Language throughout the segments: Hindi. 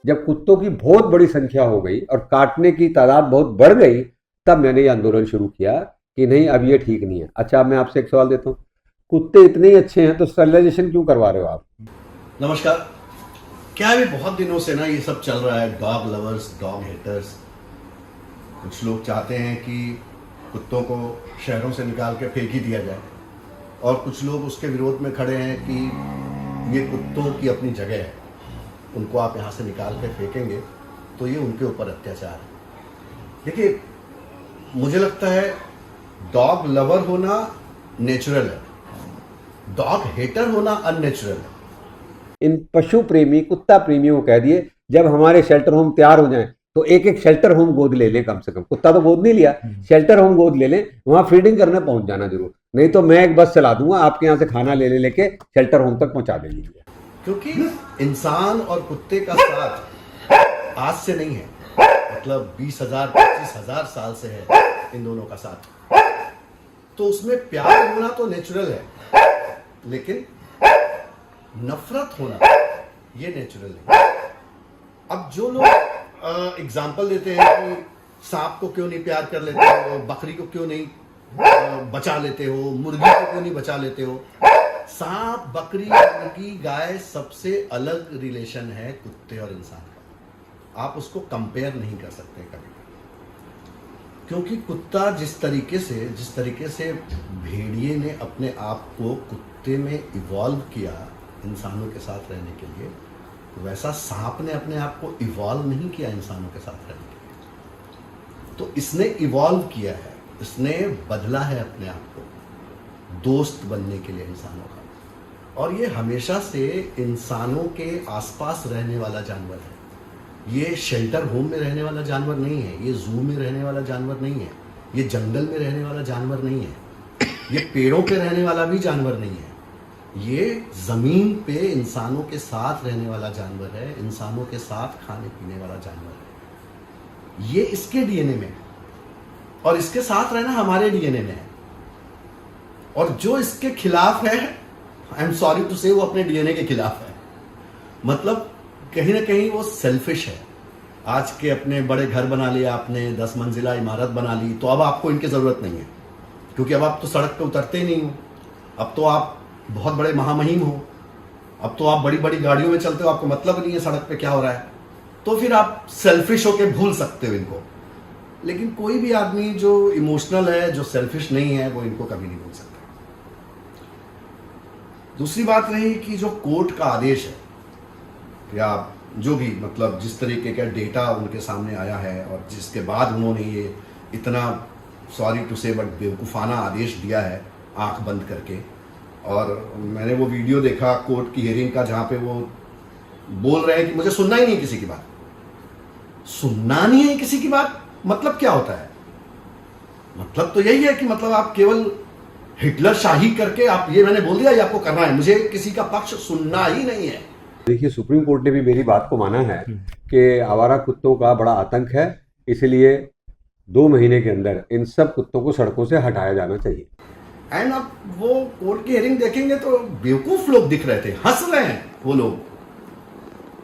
जब कुत्तों की बहुत बड़ी संख्या हो गई और काटने की तादाद बहुत बढ़ गई, तब मैंने ये आंदोलन शुरू किया कि नहीं, अब ये ठीक नहीं है। अच्छा, अब मैं आपसे एक सवाल देता हूँ, कुत्ते इतने ही अच्छे हैं तो स्टरलाइजेशन क्यों करवा रहे हो आप? नमस्कार। क्या है, बहुत दिनों से ना ये सब चल रहा है, डॉग लवर्स, डॉग हेटर्स। कुछ लोग चाहते हैं कि कुत्तों को शहरों से निकाल के फेंक ही दिया जाए, और कुछ लोग उसके विरोध में खड़े हैं कि ये कुत्तों की अपनी जगह है, उनको आप यहाँ से निकाल के फेंकेंगे तो ये उनके ऊपर अत्याचार है। देखिए, मुझे लगता है डॉग लवर होना नेचुरल है, डॉग हेटर होना अननेचुरल है। इन पशु प्रेमी कुत्ता प्रेमियों को कह दिए, जब हमारे शेल्टर होम तैयार हो जाएं तो एक एक शेल्टर होम गोद ले लें, कम से कम। कुत्ता तो गोद नहीं लिया, शेल्टर होम गोद ले लें, वहां फीडिंग करने पहुंच जाना जरूर। नहीं तो मैं एक बस चला दूंगा, आपके यहाँ से खाना ले लेके शेल्टर होम तक पहुंचा देंगे। क्योंकि इंसान और कुत्ते का साथ आज से नहीं है, मतलब 20,000 25,000 साल से है इन दोनों का साथ। तो उसमें प्यार होना तो नेचुरल है, लेकिन नफरत होना ये नेचुरल नहीं। अब जो लोग एग्जाम्पल देते हैं कि सांप को क्यों नहीं प्यार कर लेते हो, बकरी को क्यों नहीं बचा लेते हो, मुर्गी को क्यों नहीं बचा लेते हो। सांप, बकरी, मुर्गी, गाय सबसे अलग रिलेशन है कुत्ते और इंसान का। आप उसको कंपेयर नहीं कर सकते कभी, क्योंकि कुत्ता जिस तरीके से भेड़िए ने अपने आप को कुत्ते में इवॉल्व किया इंसानों के साथ रहने के लिए, वैसा सांप ने अपने आप को इवॉल्व नहीं किया इंसानों के साथ रहने के लिए। तो इसने इवॉल्व किया है, इसने बदला है अपने आप को दोस्त बनने के लिए इंसानों का। और ये हमेशा से इंसानों के आसपास रहने वाला जानवर है। ये शेल्टर होम में रहने वाला जानवर नहीं है, ये जू में रहने वाला जानवर नहीं है, ये जंगल में रहने वाला जानवर नहीं है, ये पेड़ों पे रहने वाला भी जानवर नहीं है। ये जमीन पे इंसानों के साथ रहने वाला जानवर है, इंसानों के साथ खाने पीने वाला जानवर है। ये इसके डीएनए में है, और इसके साथ रहना हमारे डीएनए में है। और जो इसके खिलाफ है, आई एम सॉरी टू से, वो अपने डीएनए के खिलाफ है। मतलब कहीं ना कहीं वो सेल्फिश है। आज के अपने बड़े घर बना लिया आपने, 10 मंजिला इमारत बना ली, तो अब आपको इनकी जरूरत नहीं है, क्योंकि अब आप तो सड़क पे उतरते ही नहीं हो। अब तो आप बहुत बड़े महामहिम हो, अब तो आप बड़ी बड़ी गाड़ियों में चलते हो, आपको मतलब नहीं है सड़क पे क्या हो रहा है। तो फिर आप सेल्फिश होके भूल सकते हो इनको। लेकिन कोई भी आदमी जो इमोशनल है, जो सेल्फिश नहीं है, वो इनको कभी नहीं भूल सकता। दूसरी बात रही कि जो कोर्ट का आदेश है, या जो भी, मतलब जिस तरीके का डेटा उनके सामने आया है, और जिसके बाद उन्होंने ये इतना, सॉरी टू से बट, बेवकूफ़ाना आदेश दिया है आंख बंद करके। और मैंने वो वीडियो देखा कोर्ट की हियरिंग का, जहाँ पे वो बोल रहे हैं कि मुझे सुनना ही नहीं किसी की बात। सुनना नहीं है किसी की बात, मतलब क्या होता है? मतलब तो यही है कि मतलब आप केवल हिटलर शाही करके आप, ये मैंने बोल दिया, ये आपको करना है, मुझे किसी का पक्ष सुनना ही नहीं है। देखिए, सुप्रीम कोर्ट ने भी मेरी बात को माना है कि आवारा कुत्तों का बड़ा आतंक है, इसलिए 2 महीने के अंदर इन सब कुत्तों को सड़कों से हटाया जाना चाहिए। एंड अब वो कोर्ट की हियरिंग देखेंगे तो बेवकूफ लोग दिख रहे थे, हंस रहे हैं वो लोग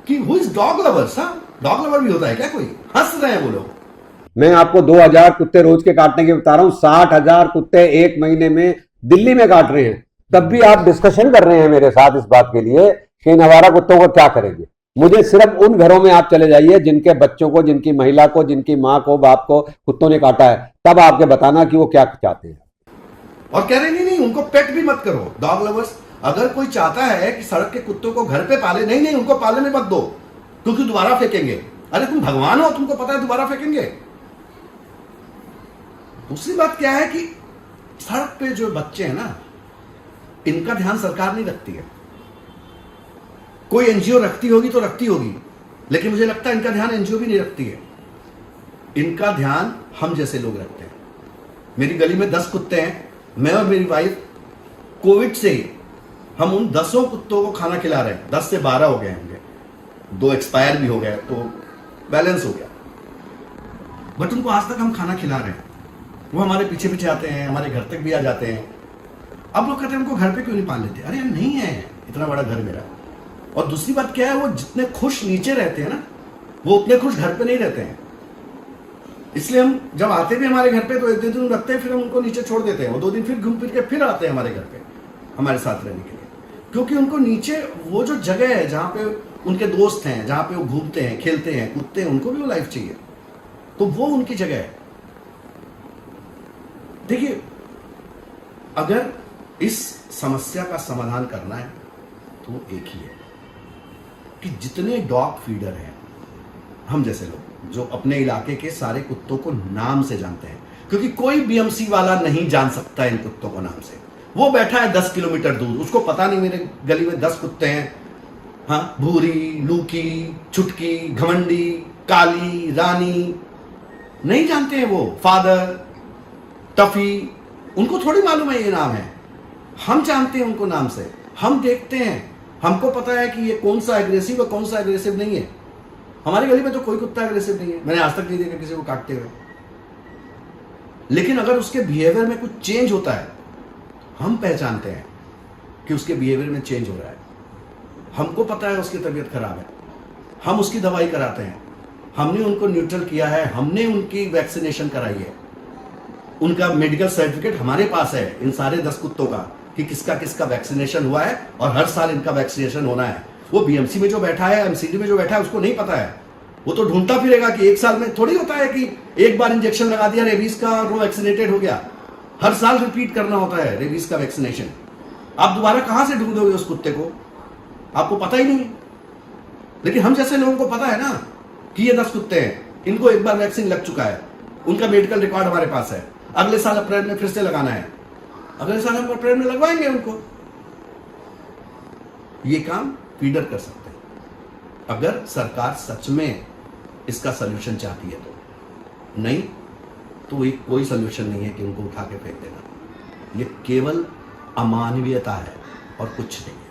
कि who is dog lovers. Dog lover भी होता है क्या कोई? हंस रहे हैं वो लोग। मैं आपको 2000 कुत्ते रोज के काटने के बता रहा हूं, 60,000 कुत्ते एक महीने में दिल्ली में काट रहे हैं। तब भी आप डिस्कशन कर रहे हैं मेरे साथ इस बात के लिए कि इन आवारा कुत्तों को क्या करेंगे। मुझे सिर्फ उन घरों में आप चले जाइए जिनके बच्चों को, जिनकी महिला को, जिनकी माँ को, बाप को कुत्तों ने काटा है, तब आपके बताना कि वो क्या चाहते हैं। और कह रहे नहीं, उनको पेट भी मत करो, डॉग लवर्स। अगर कोई चाहता है कि सड़क के कुत्तों को घर पे पाले, नहीं, उनको पालने मत दो, क्योंकि दोबारा फेंकेंगे। अरे तुम भगवान हो, तुमको पता है दोबारा फेंकेंगे। दूसरी बात क्या है कि सड़क पे जो बच्चे हैं ना, इनका ध्यान सरकार नहीं रखती है। कोई एनजीओ रखती होगी तो रखती होगी, लेकिन मुझे लगता है इनका ध्यान एनजीओ भी नहीं रखती है। इनका ध्यान हम जैसे लोग रखते हैं। मेरी गली में 10 कुत्ते हैं, मैं और मेरी वाइफ कोविड से ही हम उन 10 कुत्तों को खाना खिला रहे हैं। 10 से 12 हो गए होंगे, 2 एक्सपायर भी हो गए, तो बैलेंस हो गया, बट उनको आज तक हम खाना खिला रहे हैं। वो हमारे पीछे पीछे आते हैं, हमारे घर तक भी आ जाते हैं। अब लोग कहते हैं हमको घर पे क्यों नहीं पाल लेते? अरे नहीं है इतना बड़ा घर मेरा। और दूसरी बात क्या है, वो जितने खुश नीचे रहते हैं ना, वो उतने खुश घर पे नहीं रहते हैं। इसलिए हम जब आते भी हमारे घर पे तो एक दो दिन रखते हैं, फिर हम उनको नीचे छोड़ देते हैं। वो 2 दिन फिर घूम फिर के फिर आते हैं हमारे घर पे हमारे साथ रहने के लिए, क्योंकि उनको नीचे वो जो जगह है जहां पे उनके दोस्त हैं, जहां पे वो घूमते हैं, खेलते हैं, कूदते हैं, उनको भी वो लाइफ चाहिए, तो वो उनकी जगह है। देखिए, अगर इस समस्या का समाधान करना है तो एक ही है कि जितने डॉग फीडर हैं, हम जैसे लोग जो अपने इलाके के सारे कुत्तों को नाम से जानते हैं, क्योंकि कोई बीएमसी वाला नहीं जान सकता इन कुत्तों को नाम से। वो बैठा है 10 किलोमीटर दूर, उसको पता नहीं मेरे गली में 10 कुत्ते हैं, हाँ, भूरी, लूकी, छुटकी, घमंडी, काली, रानी, नहीं जानते हैं वो, फादर, टफी, उनको थोड़ी मालूम है ये नाम है। हम जानते हैं उनको नाम से, हम देखते हैं, हमको पता है कि ये कौन सा एग्रेसिव और कौन सा एग्रेसिव नहीं है। हमारी गली में तो कोई कुत्ता एग्रेसिव नहीं है, मैंने आज तक नहीं देखा किसी को काटते हुए। लेकिन अगर उसके बिहेवियर में कुछ चेंज होता है, हम पहचानते हैं कि उसके बिहेवियर में चेंज हो रहा है। हमको पता है उसकी तबीयत खराब है, हम उसकी दवाई कराते हैं, हमने उनको न्यूट्रल किया है, हमने उनकी वैक्सीनेशन कराई है, उनका मेडिकल सर्टिफिकेट हमारे पास है इन सारे 10 कुत्तों का कि किसका किसका वैक्सीनेशन हुआ है और हर साल इनका वैक्सीनेशन होना है। वो बीएमसी में जो बैठा है, एमसीडी में जो बैठा है, उसको नहीं पता है। वो तो ढूंढता फिरेगा कि एक साल में थोड़ी होता है कि एक बार इंजेक्शन लगा दिया रेबीज का और वो वैक्सीनेटेड हो गया। हर साल रिपीट करना होता है रेबीज का वैक्सीनेशन। आप दोबारा कहां से ढूंढोगे उस कुत्ते को, आपको पता ही नहीं। लेकिन हम जैसे लोगों को पता है ना कि ये 10 कुत्ते हैं, इनको एक बार वैक्सीन लग चुका है, उनका मेडिकल रिकॉर्ड हमारे पास है, अगले साल अप्रैल में फिर से लगाना है, अगले साल हम अप्रैल में लगवाएंगे उनको। ये काम फीडर कर सकते हैं अगर सरकार सच में इसका सलूशन चाहती है तो। नहीं तो एक कोई सलूशन नहीं है कि उनको उठा के फेंक देना। ये केवल अमानवीयता है और कुछ नहीं है।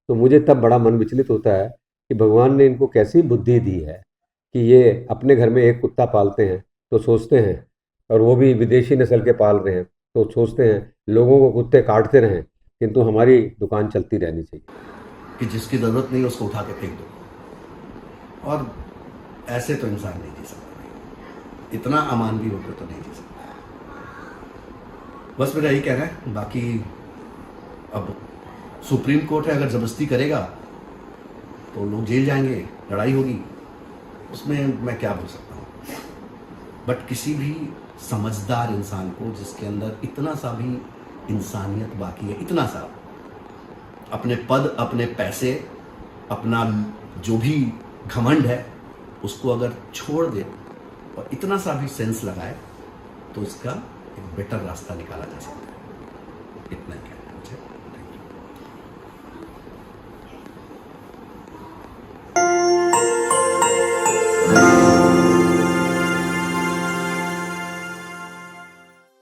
तो मुझे तब बड़ा मन विचलित होता है कि भगवान ने इनको कैसी बुद्धि दी है कि ये अपने घर में एक कुत्ता पालते हैं तो सोचते हैं, और वो भी विदेशी नस्ल के पाल रहे हैं, तो सोचते हैं लोगों को कुत्ते काटते रहें, किंतु हमारी दुकान चलती रहनी चाहिए। कि जिसकी जरूरत नहीं उसको उठा के फेंक दो। और ऐसे तो इंसान नहीं जी सकता, इतना अमानवीय होकर तो नहीं जी सकता। बस मेरा यही कहना है। बाकी अब सुप्रीम कोर्ट है, अगर जबरदस्ती करेगा तो लोग जेल जाएंगे, लड़ाई होगी, उसमें मैं क्या बोल सकता हूँ। बट किसी भी समझदार इंसान को जिसके अंदर इतना सा भी इंसानियत बाकी है, इतना सा, अपने पद, अपने पैसे, अपना जो भी घमंड है, उसको अगर छोड़ दे और इतना सा भी सेंस लगाए तो इसका एक बेटर रास्ता निकाला जा सकता है। इतना क्या।